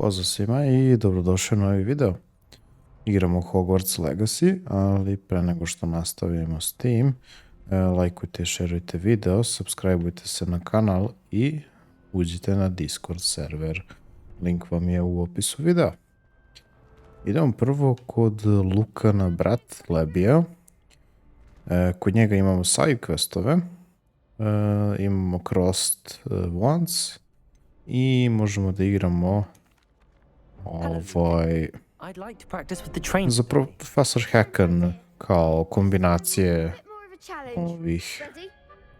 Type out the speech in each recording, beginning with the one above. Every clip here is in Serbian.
Pozdrav svima i dobrodošli u novi video. Igramo Hogwarts Legacy, ali pre nego što nastavimo s tim, lajkujte i šerujte video, subscribeujte se na kanal i uđite na Discord server. Link vam je u opisu videa. Idemo prvo kod Lukana brat Lebija. Kod njega imamo side questove, imamo crossed wands i možemo da igramo za Profesor Hacken kao kombinacije ovih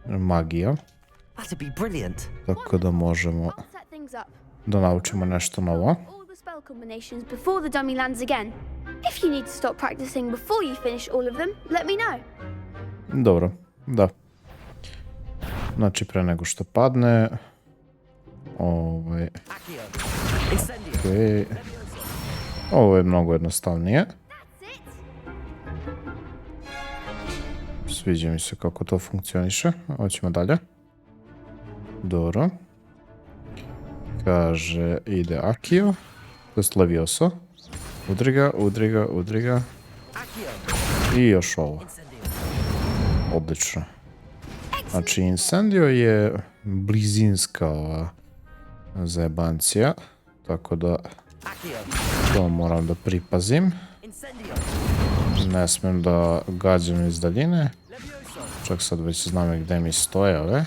magija. Tako da možemo da naučimo nešto novo. Dobro, da. Znači pre nego što padne. Okay. Ovo je mnogo jednostavnije. Sviđa mi se kako to funkcioniše. Hoćemo dalje. Dobro. Kaže, ide Akio. To je Levioso. Udri ga, udri ga, udri ga. I još ovo. Odlično. Znači, Incendio je blizinska zajebancija. Tako da to moram da pripazim. Ne smem da gađam iz daljine. Čak sad već znam gde mi stoje ove.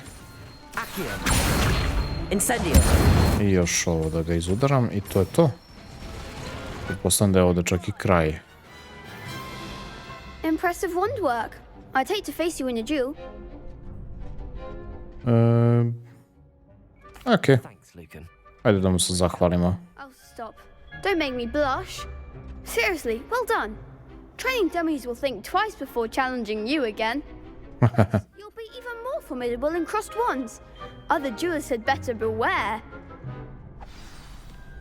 I još ovo da ga izudaram i to je to. Pretpostavljam da je ovdje čak i kraj. Impressive wand work. I'd hate to face you in a duel. Okej. Ajde da mu se zahvalimo. Oh, stop. Don't make me blush. Seriously, well done. Training dummies will think twice before challenging you again. You'll be even more formidable in crossed wands. Other duelists had better beware.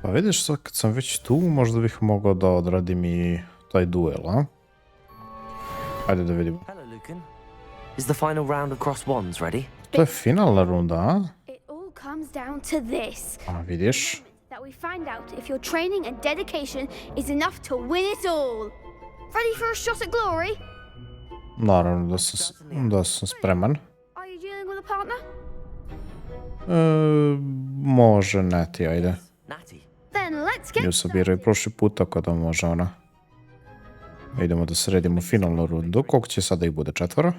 Pa vidiš, sad kad sam već tu, možda bih mogao da odradim i taj duel, a? Ajde da vidimo. Hello, Lucan. Is the final round of crossed wands ready? To je finalna runda, a? It all comes down to this. A vidiš? That we find out if your training and dedication is enough to win it all. Ready for a shot at glory? Naravno da sam spreman. Are you dealing with a partner? Može Neti, ajde. Then let's get Nju sam birao i prošli put, tako da može ona. Idemo da sredimo finalnu rundu. Koliko će sada ih bude? 4?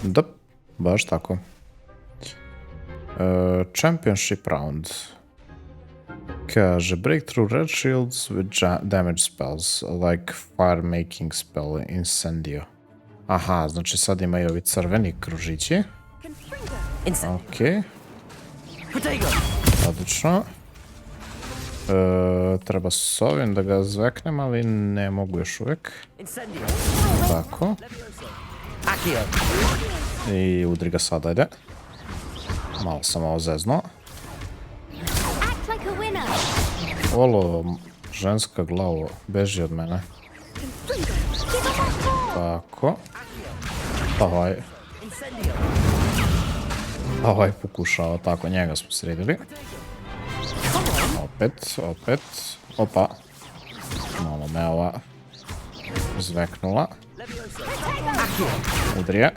Da, baš tako. Championship round. Kaže, break through red shields with damage spells, like fire making spell Incendio. Aha, znači sad imaju ovi crveni kružići. Okej. Odlično. Treba s ovim da ga zveknem, ali ne mogu još uvijek. Tako. I udri ga sad, ajde. Malo sam ovo zeznuo. Olo, ženska glavo, beži od mene. Tako. Ovaj pokušao, tako, njega smo sredili. Opet. Opa. Malo me ova zveknula. Udri je.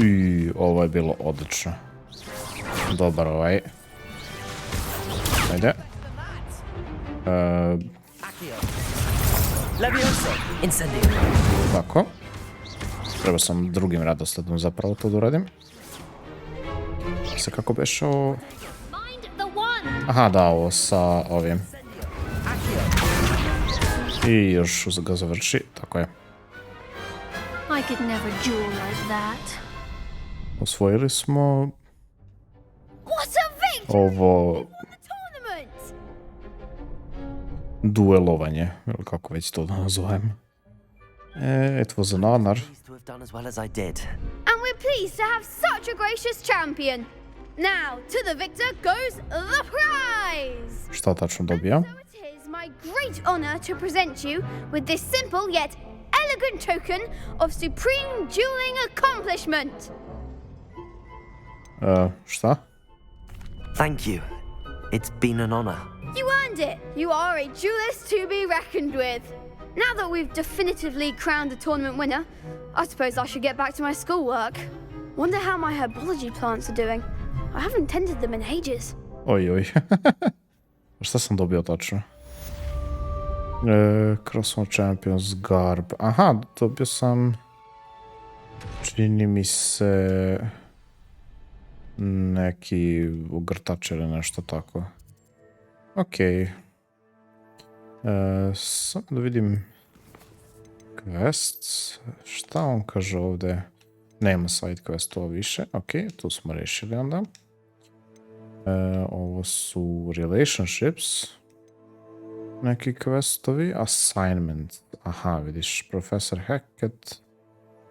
I ovo je bilo odlično. Dobar ovaj. Ajde. Tako. Treba sam drugim radosledom zapravo to da uradim. Se kako beše ovo... Aha, da, ovo sa ovim. I još ga završi, tako je. Osvojili smo... ovo... duelovanje, ili kako već to da nazovem. It was an honor. And we're pleased to have such a gracious champion. Now, to the victor goes the prize! Šta tačno dobija? So it is my great honor to present you with this simple yet elegant token of supreme dueling accomplishment. Šta? Thank you. It's been an honor. You earned it! You are a duelist to be reckoned with. Now that we've definitively crowned the tournament winner, I suppose I should get back to my schoolwork. Wonder how my herbology plants are doing. I haven't tended them in ages. Oj. Šta sam dobio tačno? Crossword Champions Garb. Aha, dobio sam... Čini mi se... neki ugrtač ili nešto tako. Okej. Samo da vidim... Quests. Šta on kaže ovdje? Nema side questova više. Okej, tu smo rešili onda. Ovo su relationships. Neki questovi. Assignment. Aha, vidiš. Professor Hackett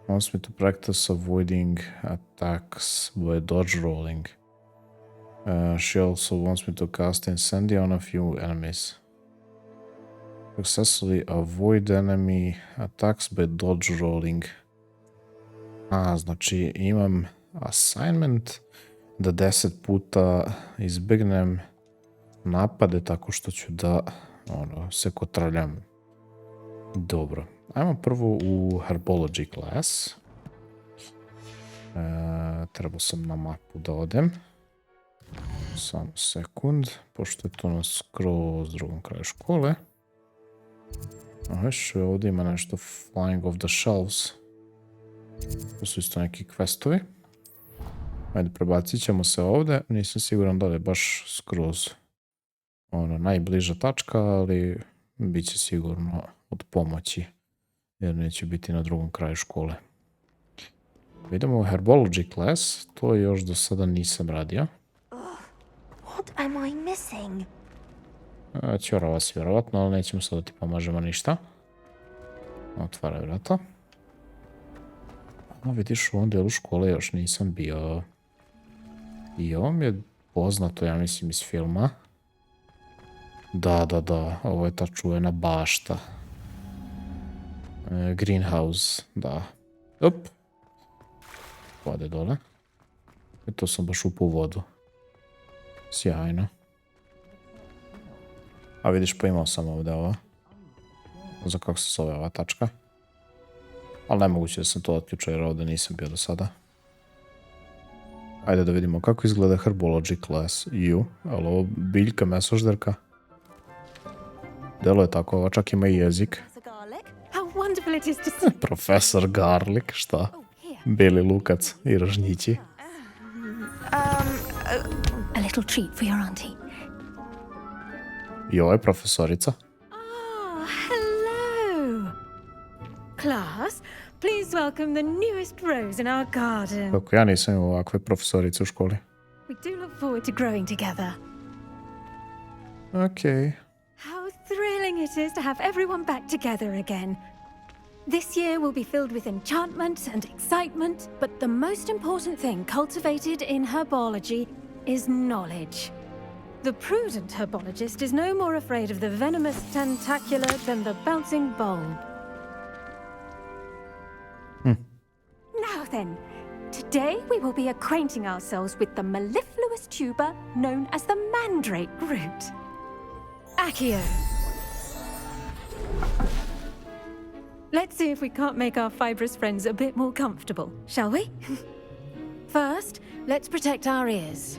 wants me to practice avoiding attacks by dodge rolling. She also wants me to cast Incendia on a few enemies. Successfully avoid enemy attacks by dodge rolling. Znači imam assignment da 10 puta izbjegnem napade tako što ću da se kotrljam. Dobro. Ajmo prvo u herbology class. Trebao sam na mapu da odem. Samo sekund, pošto je to na skroz drugom kraju škole. Još ovdje ima nešto flying off the shelves. To su isto neki questovi. Ajde, prebacit ćemo se ovdje. Nisam siguran da li je baš skroz najbliža tačka, ali bit će sigurno od pomoći. Jer neće biti na drugom kraju škole. Idemo u herbology class. To još do sada nisam radio. What am I missing? Ćorava si vjerovatno, ali nećemo sad da ti pomažemo ništa. Otvaraj vrata. Vidiš, u ovom dijelu škole još nisam bio. I ovo mi je poznato, ja mislim, iz filma. Da, ovo je ta čuvena bašta. Greenhouse, da. Op. Pade dole. I to sam baš upao u vodu. Sjajno. A vidiš, pa imao sam ovdje ovo. Za kako se zove ova tačka. Ali nemoguće da sam to otključio jer ovdje nisam bio do sada. Ajde da vidimo kako izgleda herbology class. Ali ovo biljka mesožderka. Delo je tako, ova čak ima i jezik. Profesor Garlic, šta? Beli lukac i ražnjići. A little treat for your auntie. I ovo je profesorica. Oh, hello! Class, please welcome the newest rose in our garden. Kako ja nisam imao ovakve profesorice u školi. We do look forward to growing together. Okay. How thrilling it is to have everyone back together again. This year will be filled with enchantment and excitement, but the most important thing cultivated in herbology is knowledge. The prudent herbologist is no more afraid of the venomous tentacular than the bouncing bulb. Now then, today we will be acquainting ourselves with the mellifluous tuber known as the mandrake root. Accio. Let's see if we can't make our fibrous friends a bit more comfortable, shall we? First, let's protect our ears.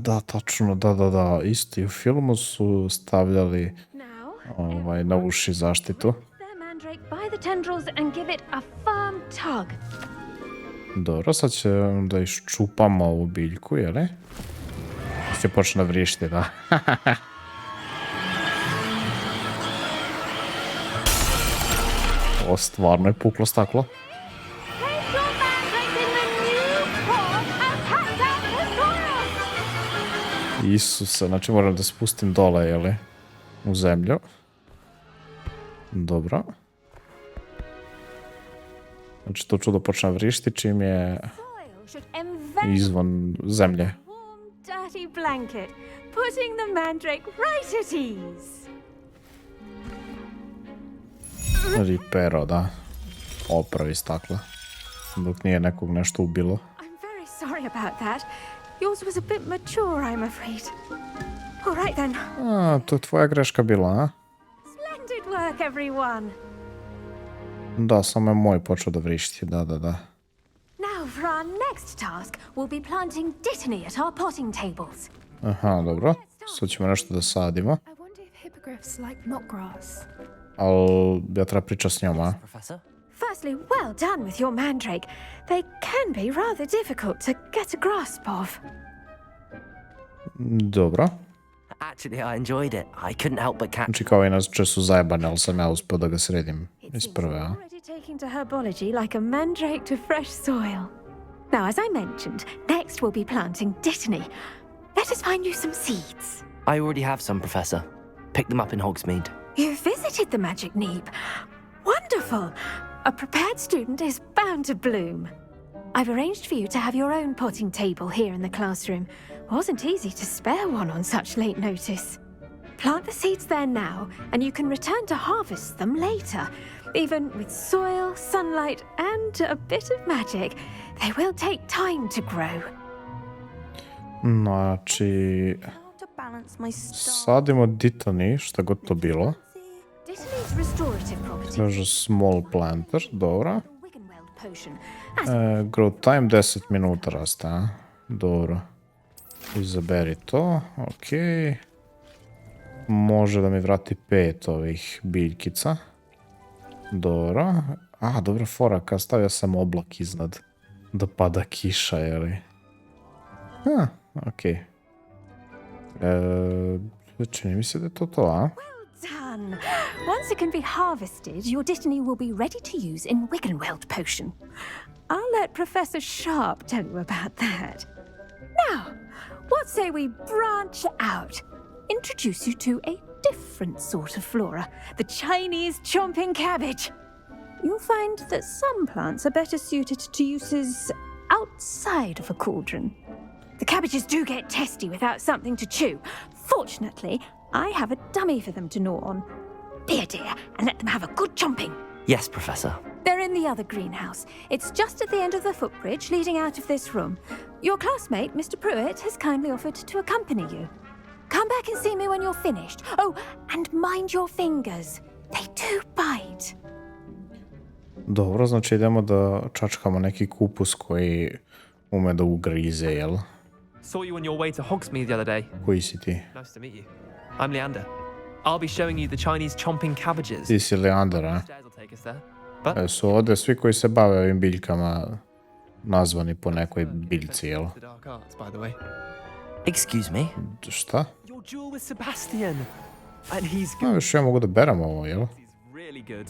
Da, tačno, da. Isto i u filmu su stavljali na uši zaštitu. By the tendrils and give it a firm tug. Dobro, sad će da iščupamo ovu biljku, jeli? Se počne vrišti, da. Ovo stvarno je puklo staklo. Isuse, znači moram da spustim dole, jeli? U zemlju. Dobro. Znači to čudo počne vrišti čim je izvan zemlje. Ripero, da. Opravi stakla. Dok nije nekog nešto ubilo. I'm very sorry about that. Yours was a bit mature, I'm afraid. All right then. A, to je tvoja greška bila, a? Splendid work, everyone. Da, samo je moj počeo da vrišti, da. Now for our next task, we'll be planting dittany at our potting tables. Aha, dobro. Sad ćemo nešto da sadimo. I wonder if hippogriffs like knot grass. Ali ja treba pričati s njom, a? Professor? Firstly, well done with your mandrake. They can be rather difficult to get a grasp of. Dobro. Actually, I enjoyed it. I couldn't help but catch... Znači kao inače su zajebane, ali sam ja uspio da ga sredim It iz seems prve, you're a? already taking to herbology like a mandrake to fresh soil. Now, as I mentioned, next we'll be planting dittany. Let us find you some seeds. I already have some, Professor. Pick them up in Hogsmeade. You visited the magic neep. Wonderful! A prepared student is bound to bloom. I've arranged for you to have your own potting table here in the classroom. Wasn't easy to spare one on such late notice. Plant the seeds there now, and you can return to harvest them later. Even with soil, sunlight, and a bit of magic, they will take time to grow. Znači, How to balance my star. sadimo ditani, šta god to bilo. Dittany's restorative property. Kaže small planter, dobro. Wiggenweld potion. As Grow time 10 minuta raste, a? Dobro. Izaberi to, okej. Može da mi vrati 5 ovih biljkica. Dobro. A, dobra fora, kad stavio sam oblak iznad. Da pada kiša, jeli? Okej. Čini mi se da je to to, a? done. Once it can be harvested, your dittany will be ready to use in Wiggenweld potion. I'll let Professor Sharp tell you about that. Now, what say we branch out? Introduce you to a different sort of flora, the Chinese chomping cabbage. You'll find that some plants are better suited to uses outside of a cauldron. The cabbages do get testy without something to chew. Fortunately, I have a dummy for them to gnaw on. Be a dear and let them have a good chomping. Yes, Professor. They're in the other greenhouse. It's just at the end of the footbridge leading out of this room. Your classmate, Mr. Pruitt, has kindly offered to accompany you. Come back and see me when you're finished. Oh, and mind your fingers. They do bite. Dobro, znači idemo da čačkamo neki kupus koji ume da ugrize, jel? Saw you on your way to Hogsmeade the other day. Koji si ti? Nice to meet you. I'm Leander. I'll be showing you the Chinese chomping cabbages. Ti si Leander, a? Stairs will take us there. But Su ovdje svi koji se bave ovim biljkama nazvani po nekoj biljci, jel? the dark arts, by the way. Excuse me? Šta? Your duel with Sebastian. And he's No, good. još ja mogu da berem ovo, jel? He's really good.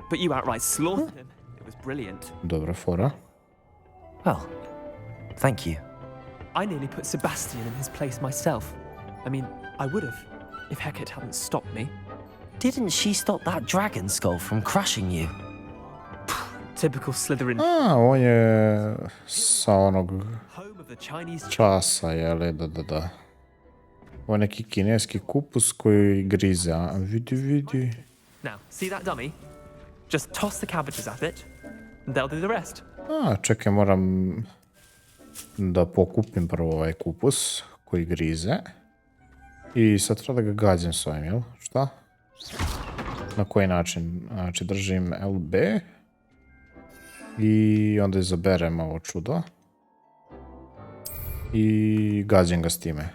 But you outright slaughtered him. It was brilliant. Dobra fora. Well, thank you. I nearly put Sebastian in his place myself. I mean, I would have, if Hecate hadn't stopped me. Didn't she stop that dragon skull from crushing you? Typical Slytherin. A, on je sa onog Home of the Chinese časa, jel? Da. Ovo je neki kineski kupus koji grize, a? Vidi. Now, see that dummy? Just toss the cabbages at it, and they'll do the rest. A, čekaj, moram da pokupim prvo ovaj kupus koji grize. I sad treba da ga gađam s ovim, jel? Šta? Na koji način? Znači, držim LB. I onda izaberem ovo čudo. I gađam ga s time.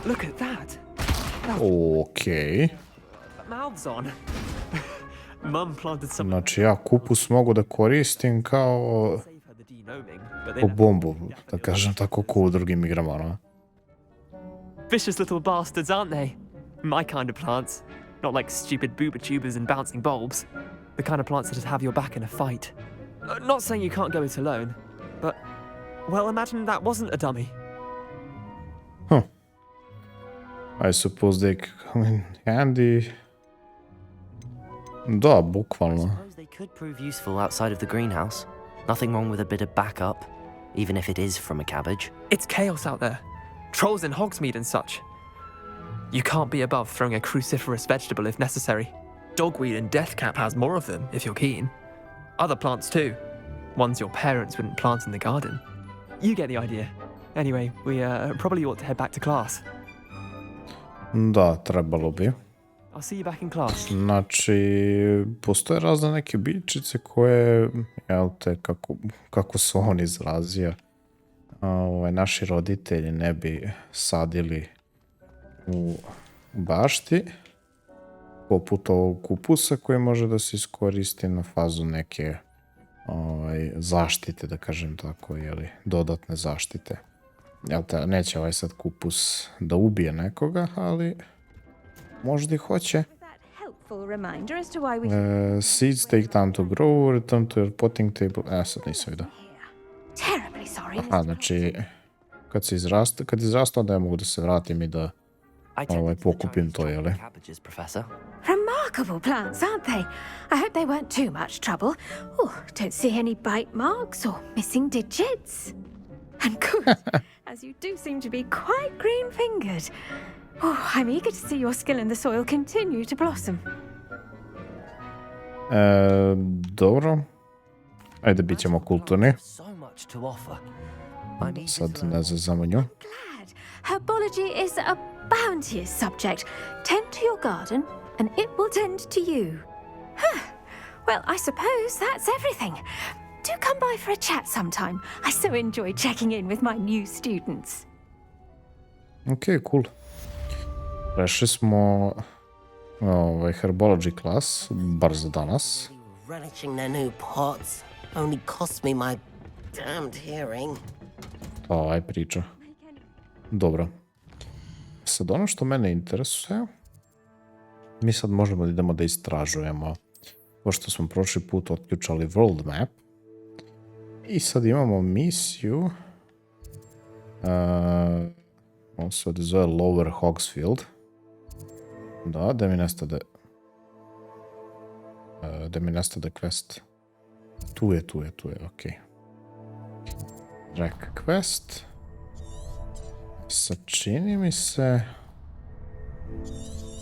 Look at that. Okej. That mouth's on. Mum planted some. Znači, ja kupus mogu da koristim kao Save her the denoming, but they po never- bombu, da kažem tako ko u drugim igrama, no? Vicious little bastards, aren't they? My kind of plants. Not like stupid booba tubers and bouncing bulbs. The kind of plants that just have your back in a fight. Not saying you can't go it alone, but, well, imagine that wasn't a dummy. I suppose they come in handy. Da, bukvalno. Suppose they could prove useful outside of the greenhouse. Nothing wrong with a bit of backup, even if it is from a cabbage. It's chaos out there. Trolls in Hogsmeade and such. You can't be above throwing a cruciferous vegetable if necessary. Dogweed and deathcap has more of them, if you're keen. Other plants too. Ones your parents wouldn't plant in the garden. You get the idea. Anyway, we probably ought to head back to class. Da, trebalo bi. I'll see you back in class. Znači, postoje razne neke biljčice koje, jel te, kako se on izrazio, naši roditelji ne bi sadili u bašti, poput ovog kupusa koji može da se iskoristi na fazu neke zaštite, da kažem tako, jeli, dodatne zaštite. Jel te, neće ovaj sad kupus da ubije nekoga, ali možda i hoće. Seeds take time to grow, return to your potting table. Sad nisam vidio. Aha, znači, kad izrastu, onda ja mogu da se vratim i da pokupim to, jeli? Remarkable plants, aren't they? I hope they weren't too much trouble. Oh, don't see any bite marks or missing digits. And good, as you do seem to be quite green-fingered. Oh, I'm eager to see your skill in the soil continue to blossom. Dobro. Ajde, bit ćemo kulturni. Sad ne zazamo nju. Glad. Herbology is a bounteous subject. Tend to your garden, and it will tend to you. Huh. Well, I suppose that's everything. Do come by for a chat sometime. I so enjoy checking in with my new students. Ok, cool. Prešli smo herbology klas, bar za danas. Relishing their new pots only cost me my damned hearing. Aj priča. Dobro. Sad ono što mene interesuje, mi sad možemo da idemo da istražujemo, pošto smo prošli put otključali world map. I sad imamo misiju, on se ovdje zove Lower Hogsfield. Da, da mi nestade quest. Tu je, okej. Track quest. Sad čini mi se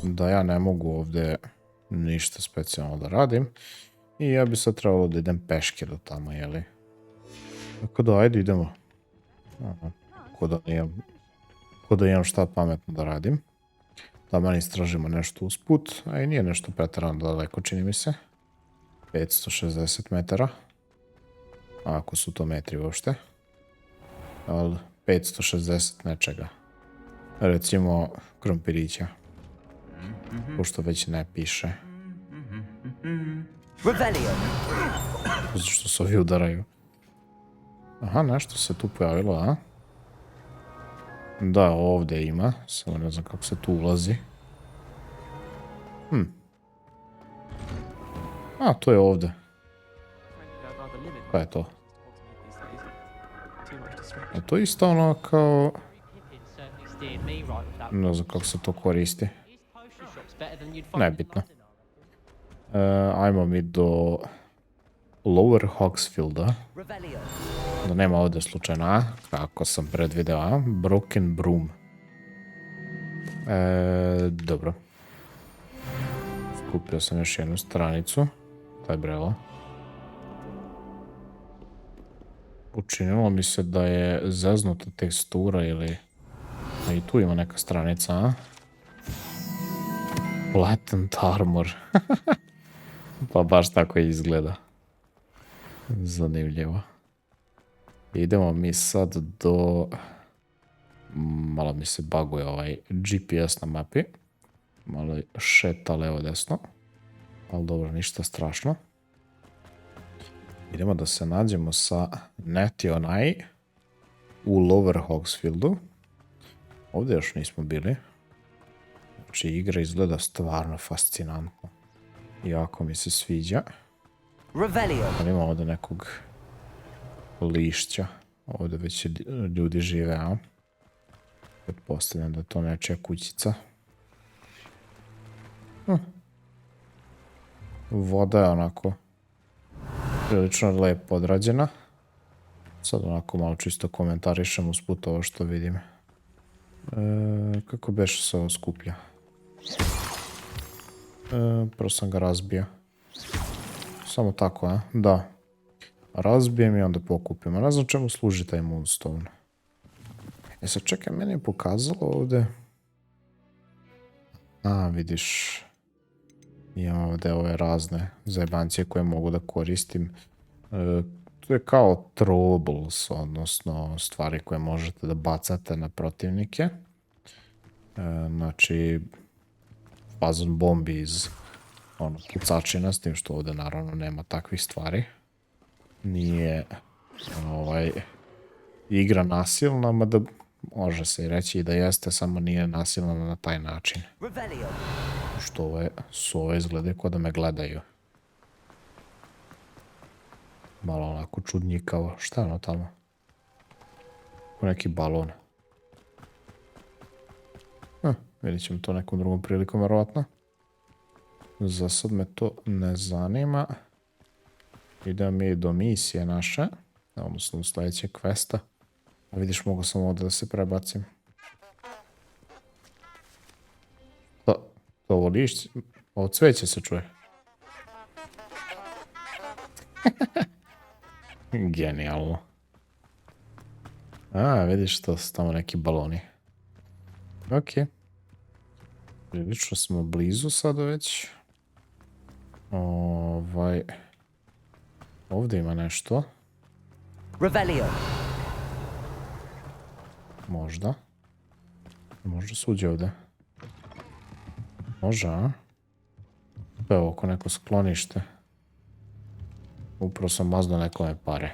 da ja ne mogu ovdje ništa specijalno da radim. I ja bi sad trebalo da idem peške do tamo, jeli? Tako da, ajde idemo. Ko da imam šta pametno da radim. Da meni istražimo nešto usput, a i nije nešto pretarano daleko, čini mi se. 560 metara. Ako su to metri uopšte. Ali 560 nečega. Recimo krompirića. Pošto već ne piše. Zašto se ovi udaraju? Aha, nešto se tu pojavilo, a? Da, ovdje ima, samo ne znam kako se tu ulazi. A, to je ovdje. Pa je to. A to je isto ono kao... Ne znam kako se to koristi. Nebitno. Ajmo mi do Lower Hogsfielda. Da nema ovdje slučajno, a? Kako sam predvideo, a? Broken Broom. Dobro. Kupio sam još jednu stranicu. Taj brevo. Učinilo mi se da je zeznuta tekstura ili... A i tu ima neka stranica, a? Latent armor. Pa baš tako izgleda. Zanimljivo. Idemo mi sad do... Malo mi se buguje ovaj GPS na mapi. Malo šeta levo desno. Ali dobro, ništa strašno. Idemo da se nađemo sa Netionaj u Lower Hogsfieldu. Ovdje još nismo bili. Znači, igra izgleda stvarno fascinantno. Jako mi se sviđa. Ali ima ovdje nekog lišća. Ovdje već ljudi žive, a? Pretpostavljam da je to nečija kućica. Voda je onako prilično lepo odrađena. Sad onako malo čisto komentarišem usput ovo što vidim. Kako beše se ovo skuplja? Prvo sam ga razbio. Samo tako, a? Da. Razbijem i onda pokupim. A ne znam čemu služi taj Moonstone. Sad čekaj, meni je pokazalo ovdje Vidiš. Imam ovdje ove razne zajebancije koje mogu da koristim. To je kao throwables, odnosno stvari koje možete da bacate na protivnike. Znači, fazon bombi iz pucačina, s tim što ovdje naravno nema takvih stvari. Nije igra nasilna, mada može se i reći da jeste, samo nije nasilna na taj način. Što ove izglede kao da me gledaju. Malo onako čudnjikavo. Šta je ono tamo? Ko neki balon. Vidjet ćemo to nekom drugom prilikom, verovatno. Za sad me to ne zanima. Idemo mi do misije naše. Odnosno do sljedećeg questa. A vidiš, mogu sam ovdje da se prebacim. Ovo lišće, ovo cveće se čuje. Genijalno. Vidiš, to su tamo neki baloni. Ok. Prilično smo blizu sada već. Ovdje ima nešto. Revelio. Možda. Možda suđe ovdje. Može, a? To je oko neko sklonište. Upravo sam mazno nekome pare.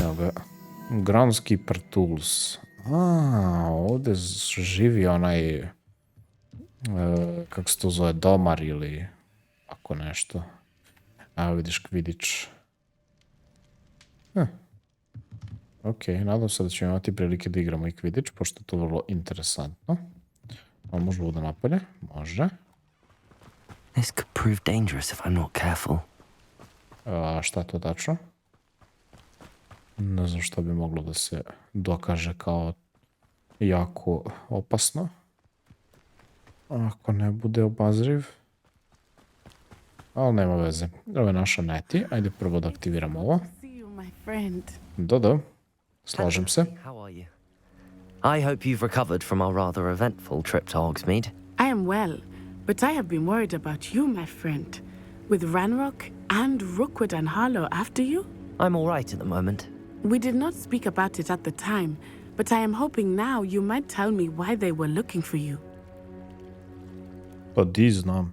Evo ga. Groundskeeper tools. Ovdje živi onaj... kako se to zove, domar ili... ako nešto. Evo vidiš Kvidić. Ok, nadam se da ćemo imati prilike da igramo i Kvidić, pošto je to vrlo interesantno. Ali može da napolje? Može. This could prove dangerous if I'm not careful. Šta je to tačno? Ne znam šta bi moglo da se dokaže kao jako opasno. Ako ne bude obazriv. Ali nema veze. Ovo je naša neti. Ajde prvo da aktiviramo ovo. Da. Slažem se. How are you? I hope you've recovered from our rather eventful trip to Hogsmeade. I am well, but I have been worried about you, my friend. With Ranrock and Rookwood and Harlow after you? I'm all right at the moment. We did not speak about it at the time, but I am hoping now you might tell me why they were looking for you. But these znam.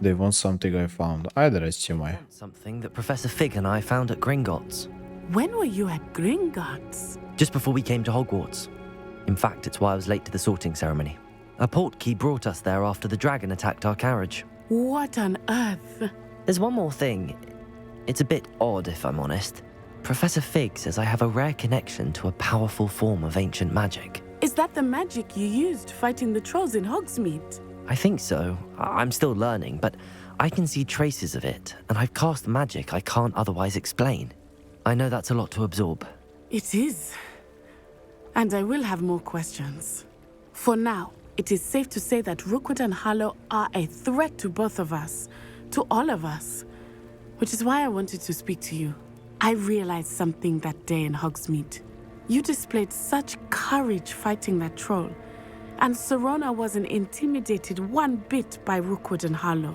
They want something I found. Ajde reći ćemo je. Something that Professor Fig and I found at Gringotts. When were you at Gringotts? Just before we came to Hogwarts. In fact, it's why I was late to the sorting ceremony. A portkey brought us there after the dragon attacked our carriage. What on earth? There's one more thing. It's a bit odd, if I'm honest. Professor Fig says I have a rare connection to a powerful form of ancient magic. Is that the magic you used fighting the trolls in Hogsmeade? I think so. I'm still learning, but I can see traces of it, and I've cast magic I can't otherwise explain. I know that's a lot to absorb. It is. And I will have more questions. For now, it is safe to say that Rookwood and Harlow are a threat to both of us, to all of us, which is why I wanted to speak to you. I realized something that day in Hogsmeade. You displayed such courage fighting that troll, and Serona wasn't intimidated one bit by Rookwood and Harlow.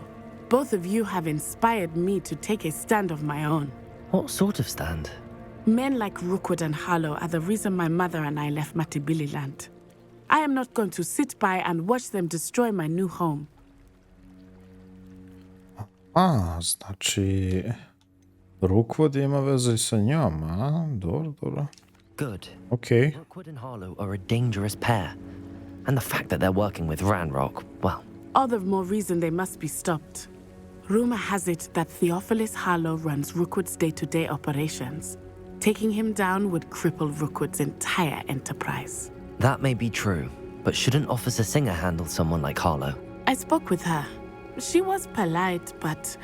Both of you have inspired me to take a stand of my own. What sort of stand? Men like Rookwood and Harlow are the reason my mother and I left Matibili-land. I am not going to sit by and watch them destroy my new home. Znači... Rookwood ima veze i sa njom, a? Dobro. Good. Okay. Rookwood and Harlow are a dangerous pair. And the fact that they're working with Ranrock, well... All the more reason they must be stopped. Rumor has it that Theophilus Harlow runs Rookwood's day-to-day operations. Taking him down would cripple Rookwood's entire enterprise. That may be true, but shouldn't Officer Singer handle someone like Harlow? I spoke with her. She was polite, but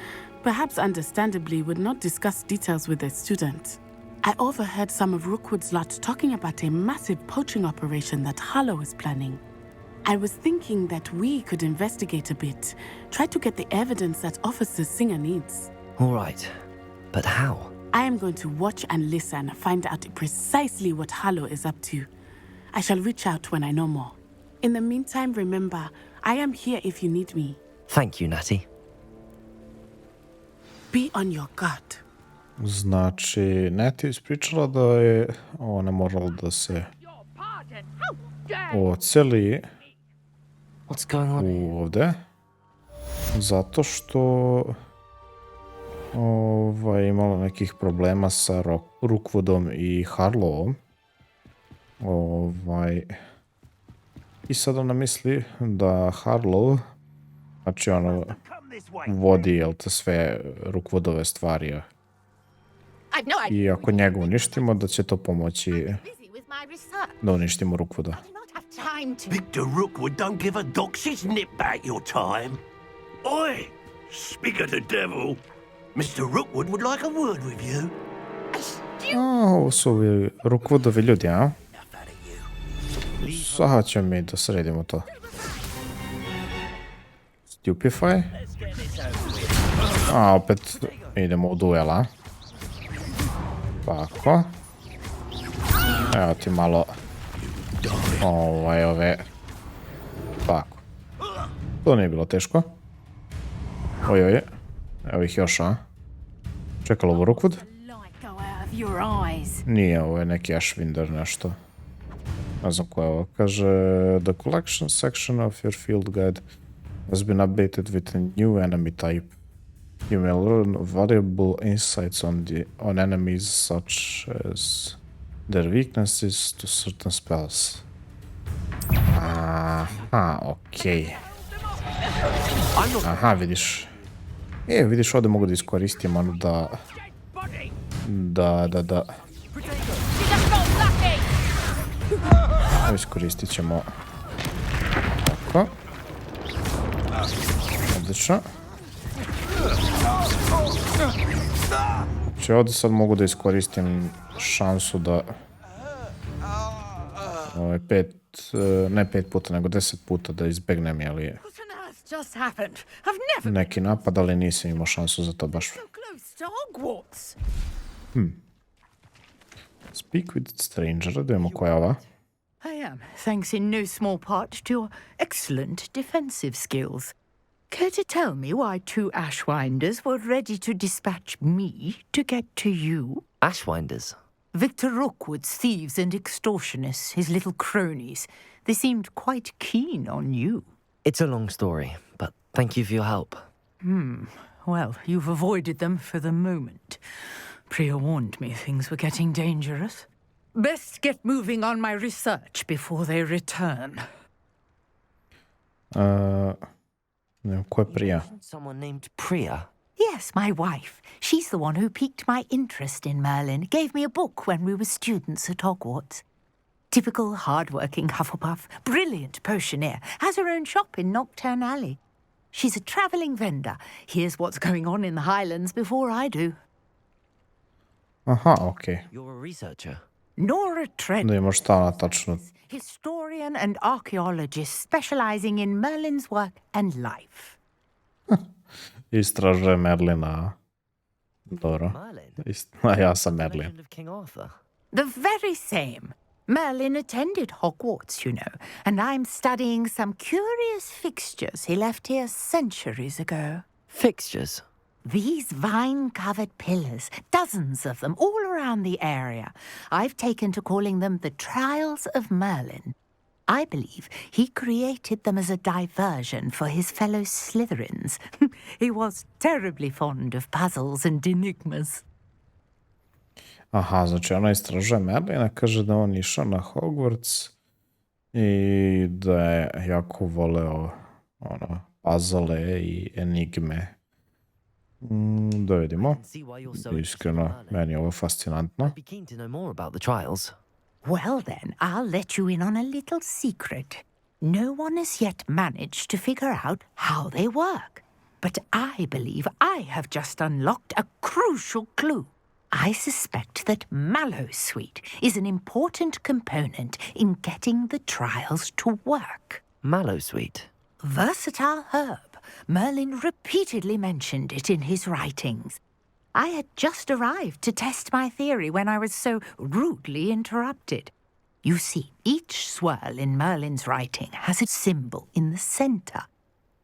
perhaps understandably would not discuss details with a student. I overheard some of Rookwood's lot talking about a massive poaching operation that Harlow is planning. I was thinking that we could investigate a bit, try to get the evidence that Officer Singer needs. All right, but how? I am going to watch and listen, find out precisely what Harlow is up to. I shall reach out when I know more. In the meantime, remember, I am here if you need me. Thank you, Natty. Be on your guard. Znači, Neti ispričala da je ona morala da se oceli What's going on here? ovde zato što imala nekih problema sa Rookwoodom i Harlowom. I sad ona misli da Harlow, znači ono, vodi, jel te, sve Rookwoodove stvari. I ako njega uništimo, da će to pomoći da uništimo Rookwooda. Victor Rookwood don't give a doxy's nip back your time. Oi! Speak of the devil. Mr. Rookwood would like a word with you. Ovo su ovi Rookwoodovi ljudi, a? Sada ćemo mi da sredimo to. Stupefy. A, opet idemo u duela. Tako. Evo ti malo ove. Tako. To nije bilo teško. Ojoj. Evo ih još, a? Čekalo ovo Rookwood? Nije, ovo je neki Ashwinder nešto. Ne znam ko je ovo. Kaže, the collection section of your field guide has been updated with a new enemy type. You may learn valuable insights on enemies such as their weaknesses to certain spells. Aha, okej. Aha, vidiš. Vidiš, ovdje mogu da iskoristim ono da. Iskoristit ćemo. Tako. Odlično. Znači ovdje sad mogu da iskoristim šansu da ne 5 puta, nego 10 puta da izbegnem, jeli, neki napad, ali nisam imao šansu za to baš. Speak with stranger, da vidimo koja je ova. I am, thanks in no small part to your excellent defensive skills. Care to tell me why 2 Ashwinders were ready to dispatch me to get to you? Ashwinders? Victor Rookwood's thieves and extortionists, his little cronies. They seemed quite keen on you. It's a long story, but thank you for your help. Well, you've avoided them for the moment. Priya warned me things were getting dangerous. Best get moving on my research before they return. Ko je Priya? Someone named Priya? Yes, my wife. She's the one who piqued my interest in Merlin, gave me a book when we were students at Hogwarts. Typical hard-working Hufflepuff, brilliant potioneer, has her own shop in Nocturne Alley. She's a travelling vendor. Hears what's going on in the Highlands before I do. Aha, okej. You're a researcher? Nora Trent. Da imaš šta tačno. Historian and archaeologist specializing in Merlin's work and life. Istražuje Merlina. Dobro. Ja sam Merlin. The very same. Merlin attended Hogwarts, you know, and I'm studying some curious fixtures he left here centuries ago. Fixtures? These vine-covered pillars, dozens of them, all around the area. I've taken to calling them the Trials of Merlin. I believe he created them as a diversion for his fellow Slytherins. He was terribly fond of puzzles and enigmas. Aha, znači ona istražuje Merlina, kaže da on išao na Hogwarts i da je jako voleo puzzle i enigme. Da vidimo. Iskreno, meni je ovo fascinantno. Well then, I'll let you in on a little secret. No one has yet managed to figure out how they work. But I believe I have just unlocked a crucial clue. I suspect that Mallowsweet is an important component in getting the trials to work. Mallowsweet? Versatile herb. Merlin repeatedly mentioned it in his writings. I had just arrived to test my theory when I was so rudely interrupted. You see, each swirl in Merlin's writing has a symbol in the center.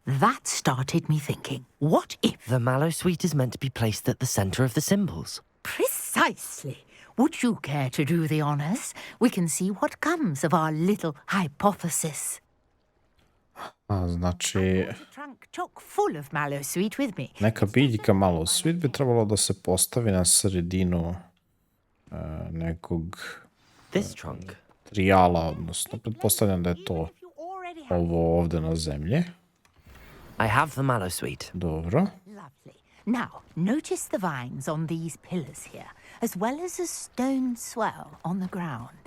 That started me thinking, what if... The mallow sweet is meant to be placed at the center of the symbols. Precisely. Would you care to do the honors? We can see what comes of our little hypothesis. Znači, Trunk chock full of mallow sweet with me. neka biljka malo sweet bi trebalo da se postavi na sredinu nekog This trunk. trijala, odnosno pretpostavljam da je to ovo ovde na zemlji. I have the mallow sweet. Dobro. Lovely. Now, notice the vines on these pillars here, as well as a stone swell on the ground.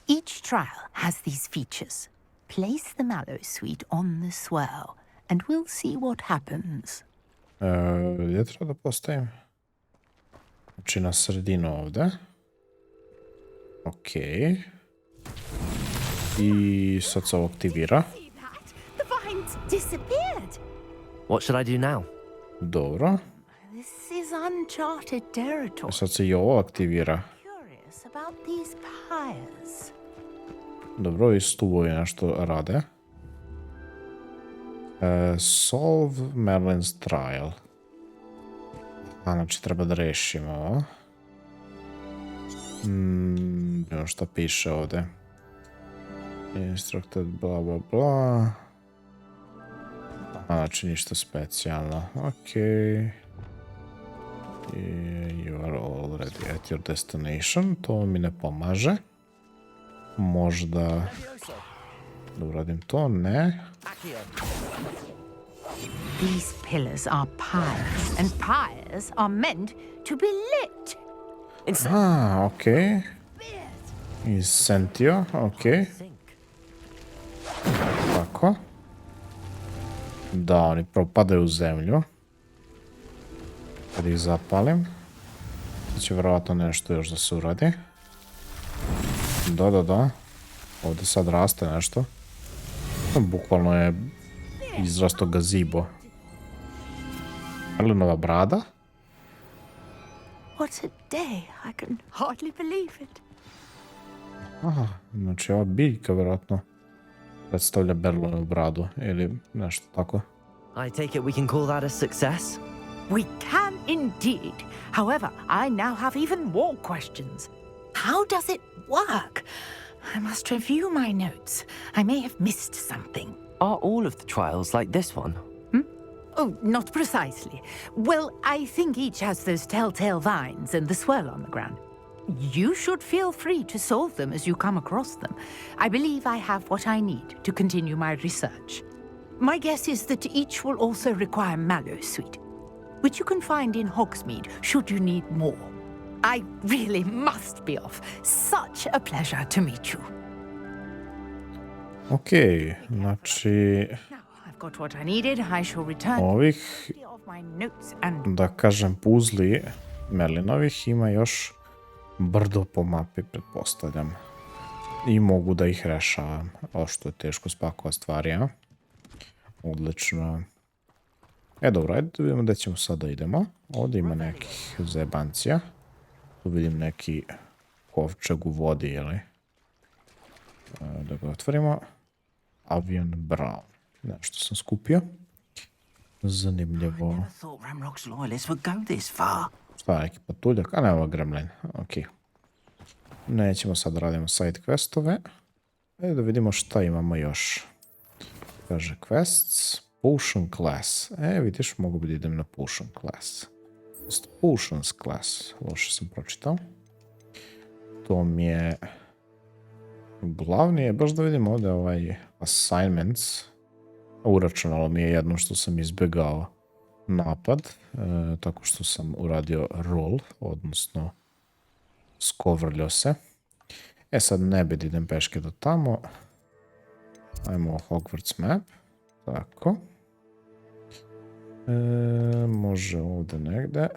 Each trial has these features. Place the mallow sweet on the swell, and we'll see what happens. Gdje treba da postavim? Znači na sredinu ovde. Okej. I sad se ovo aktivira. See that? The vines disappeared. What should I do now? Dobro. This is uncharted territory. Sad se i ovo aktivira. Curious about these pyres. Dobro, i stubovi nešto rade. Solve Merlin's trial. Znači treba da rešimo ovo. Vidimo šta piše ovde. Instructed bla bla bla. Znači ništa specijalno. Okej. You are already at your destination. To mi ne pomaže. Možda da uradim to, ne. These pillars are pyres, and pyres are meant to be lit. Okej. Incentio, okej. Tako. Da, oni propadaju u zemlju. Kad ih zapalim. Će vjerovatno nešto još da se uradi. Da. Ovdje sad raste nešto. Bukvalno je izrasto gazebo. Merlinova brada. What a day! I can hardly believe it. Aha, znači ova biljka vjerojatno predstavlja Merlinovu bradu ili nešto tako. I take it we can call that a success? We can indeed. However, I now have even more questions. How does it work? I must review my notes. I may have missed something. Are all of the trials like this one? Oh, not precisely. Well, I think each has those telltale vines and the swirl on the ground. You should feel free to solve them as you come across them. I believe I have what I need to continue my research. My guess is that each will also require mallow sweet, which you can find in Hogsmeade should you need more. I really must be off. Such a pleasure to meet you. Okej, znači Got what I needed. I shall return ovih, of my notes and da kažem, puzli Merlinovih ima još brdo po mapi, pretpostavljam. I mogu da ih rešavam. Ovo što je teško spakova stvari, a? Odlično. Dobro, ajde da vidimo gde ćemo sada idemo. Ovdje ima nekih zebancija. Tu vidim neki kovčeg u vodi, jeli? Da ga otvorimo. Avian Brown. Nešto sam skupio. Zanimljivo. Šta je neki patuljak? A ne, ovo je gremlin. Ok. Nećemo sad radimo side questove. Ajde da vidimo šta imamo još. Kaže quests. Potion class. Vidiš, mogu bi da idem na potion class. Potions class. Loše sam pročitao. To mi je glavni je, baš da vidimo ovdje ovaj assignments. Uračunalo mi je jedno što sam izbjegao napad, tako što sam uradio roll, odnosno skovrljao se. Sad ne bi da idem peške do tamo. Ajmo Hogwarts map. Tako. Može ovdje negde.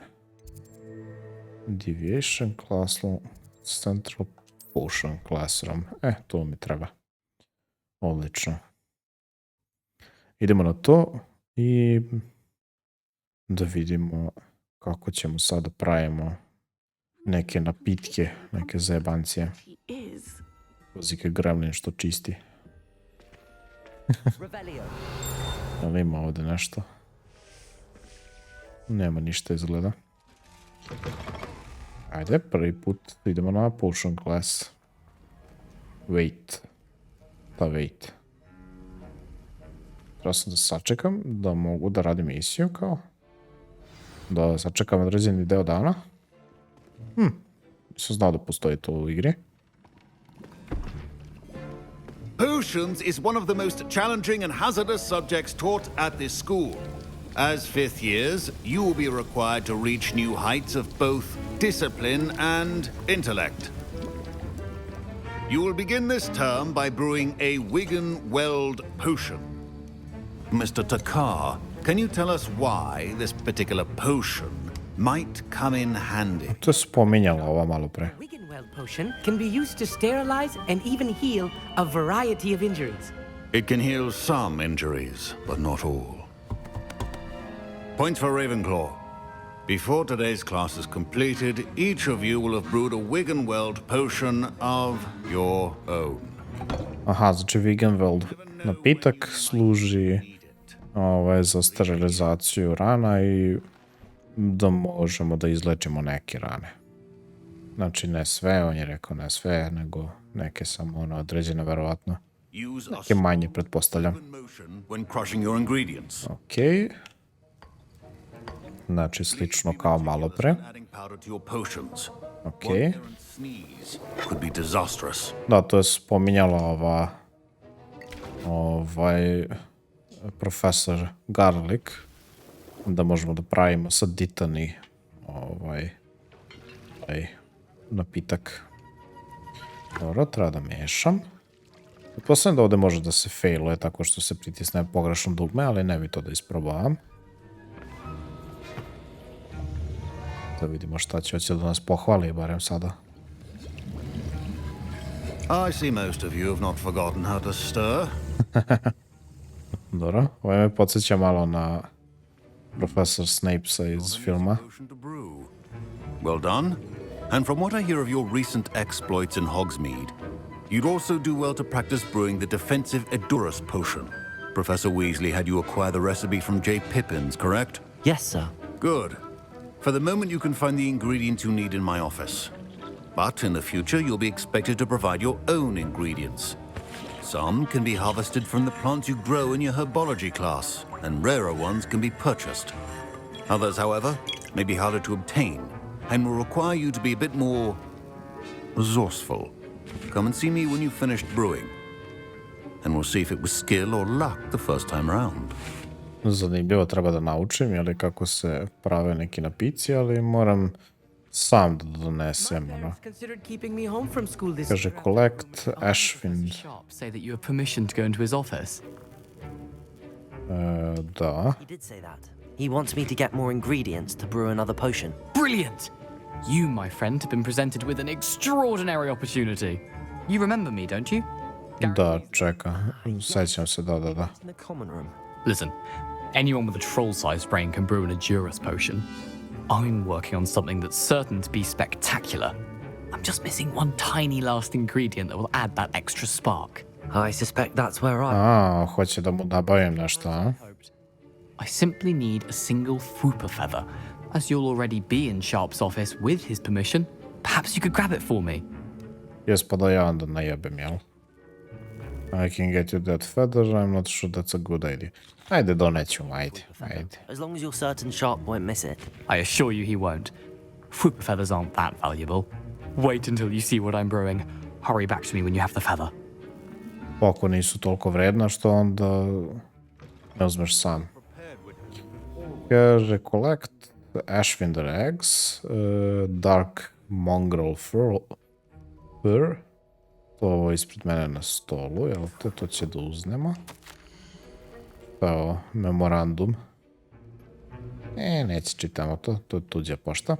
Deviation classroom, central potion classroom. To mi treba. Odlično. Idemo na to i da vidimo kako ćemo sada pravimo neke napitke, neke zajebancije. Kozike gremlin što čisti. Ali ima ovdje nešto? Nema ništa izgleda. Ajde, prvi put idemo na potion class. Wait. Pa wait. Treba sam da sačekam da mogu da radim misiju kao. Da sačekam određeni deo dana. Nisam znao da postoji to u igri. Potions is one of the most challenging and hazardous subjects taught at this school. As fifth years, you will be required to reach new heights of both discipline and intellect. You will begin this term by brewing a Wiggen-Weld potion. Mr. Takar, can you tell us why this particular potion might come in handy? To je spominjala ova malo pre. Wiggen-Weld potion can be used to sterilize and even heal a variety of injuries. It can heal some injuries, but not all. Points for Ravenclaw. Before today's class is completed, each of you will have brewed a Wiggen-Weld potion of your own. Aha, znači Wiggen-Weld napitak služi za sterilizaciju rana i da možemo da izlečimo neke rane. Znači ne sve, on je rekao ne sve, nego neke samo određene verovatno. Neke manje, pretpostavljam. Okej. Znači slično kao malo pre. Okej. Da, to je spominjala profesor Garlic, da možemo da pravimo sa ditani napitak. Dobro, treba da mešam. Pretpostavljam da ovdje može da se failuje tako što se pritisne pogrešno dugme, ali ne bi to da isprobavam. Da vidimo šta će, hoće da nas pohvali, barem sada. I see most of you have not forgotten how to stir. Dobro, ovo me podsjeća malo na Profesor Snapesa iz filma. Well done. And from what I hear of your recent exploits in Hogsmeade, you'd also do well to practice brewing the defensive Edurus potion. Professor Weasley had you acquire the recipe from J. Pippin's, correct? Yes, sir. Good. For the moment, you can find the ingredients you need in my office. But in the future, you'll be expected to provide your own ingredients. Some can be harvested from the plants you grow in your herbology class, and rarer ones can be purchased. Others, however, may be harder to obtain, and will require you to be a bit more resourceful. Come and see me when you've finished brewing, and we'll see if it was skill or luck the first time around. Zanimljivo, treba da naučim, jeli, kako se prave neki napici, ali moram sam da donesem, ono. Kaže, collect Ashwind. Say that you have permission to go into his office. Da. He did say that. He wants me to get more ingredients to brew another potion. Brilliant! You, my friend, have been presented with an extraordinary opportunity. You remember me, don't you? Da, čeka. Sećam se, da. In the common room. Listen, anyone with a troll-sized brain can brew an Edurus potion. I'm working on something that's certain to be spectacular. I'm just missing one tiny last ingredient that will add that extra spark. I suspect that's where hoće da mu nabavim nešto, a? I simply need a single Fwooper feather. As you'll already be in Sharp's office with his permission, perhaps you could grab it for me. Jes, pa da ja onda najebem, jel? I can get you that feather, I'm not sure that's a good idea. Ajde, doneću, ajde. As long as you're certain Sharp won't miss it. I assure you he won't. Fwooper feathers aren't that valuable. Wait until you see what I'm brewing. Hurry back to me when you have the feather. Ako nisu toliko vredna, što onda ne uzmeš sam. Kaže, collect Ashwinder eggs, dark mongrel fur. To je ispred mene na stolu, jel te? To će da uznemo. Evo, memorandum. Neće čitamo to, to je tuđa pošta.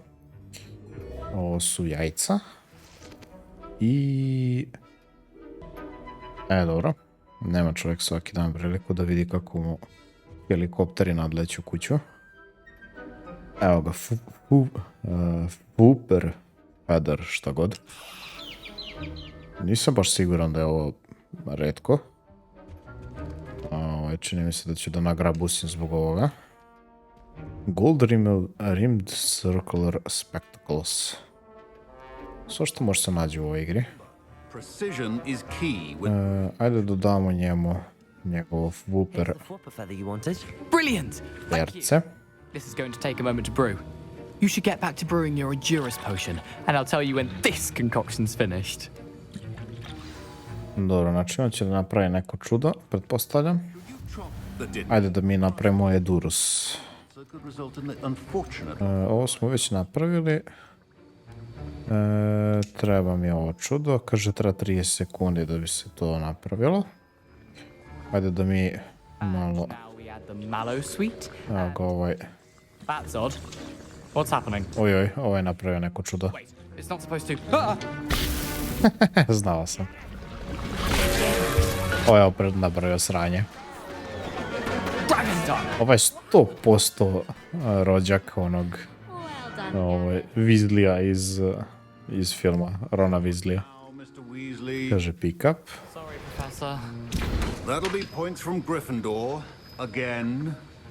Ovo su jajca. I... dobro. Nema čovjek svaki dan priliku da vidi kako mu helikopteri nadleću kuću. Evo ga, Fwooper feather, šta god. Nisam baš siguran da je ovo retko. Čini mi se da ću da nagrabusim zbog ovoga. Gold rimmed circular spectacles. Sve što može se nađi u ovoj igri. Ajde dodamo njemu njegov whooper Brilliant! perce. This is going to take a moment to brew. You should get back to brewing your Endurance potion, and I'll tell you when this concoction's finished. Dobro, znači on će da napravi neko čudo, pretpostavljam. Ajde da mi napravimo Edurus. Ovo smo već napravili. Treba mi ovo čudo. Kaže treba 30 sekundi da bi se to napravilo. Ajde da mi malo... Evo ga ovaj... That's odd. What's happening? Ojoj, ovo je napravio neko čudo. It's not supposed to... Znao sam. Ovo je opet napravio sranje. Ovo je 100% rođak onog Weasleya iz filma, Rona Weasleya. Kaže pick up.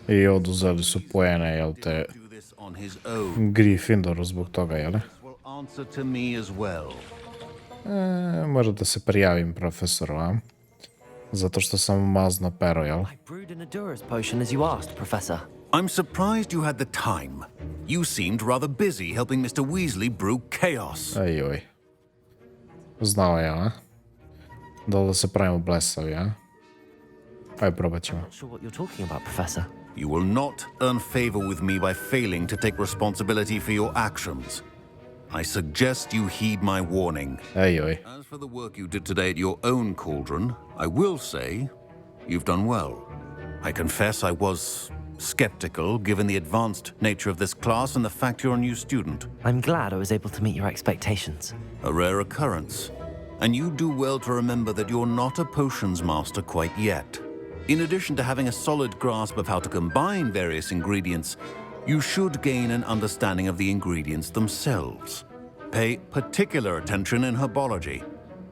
I oduzeli su poene, jel te, Gryffindoru zbog toga, jel? Možda da se prijavim profesoru, a? Zato što sam mazno pero, jel? I'm surprised you had the time. You seemed rather busy helping Mr. Weasley brew chaos. Ajoj. Znao je, a? Da se pravimo blesavi, a? Ajde, probat ćemo. You will not earn favor with me by failing to take responsibility for your actions. I suggest you heed my warning. Ajoj. As for the work you did today at your own cauldron, I will say you've done well. I confess I was skeptical given the advanced nature of this class and the fact you're a new student. I'm glad I was able to meet your expectations. A rare occurrence. And you do well to remember that you're not a potions master quite yet. In addition to having a solid grasp of how to combine various ingredients, you should gain an understanding of the ingredients themselves. Pay particular attention in herbology.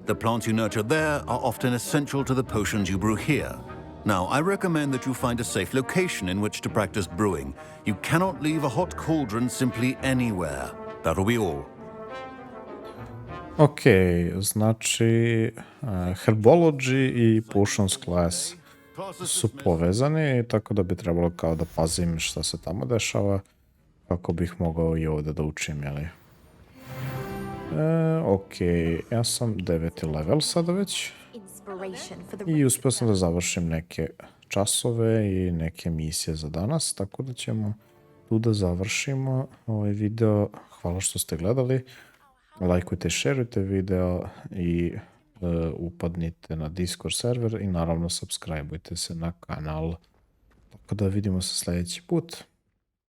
The plants you nurture there are often essential to the potions you brew here. Now, I recommend that you find a safe location in which to practice brewing. You cannot leave a hot cauldron simply anywhere. That'll be all. Ok, znači herbology i potions class su povezani, tako da bi trebalo kao da pazim šta se tamo dešava, kako bih mogao i ovdje da učim, jeli? Ok, ja sam 9. level sada već i uspio sam da završim neke časove i neke misije za danas, tako da ćemo tu da završimo ovaj video. Hvala što ste gledali, lajkujte i šerujte video i upadnite na Discord server i naravno subscribeujte se na kanal. Tako da vidimo se sljedeći put.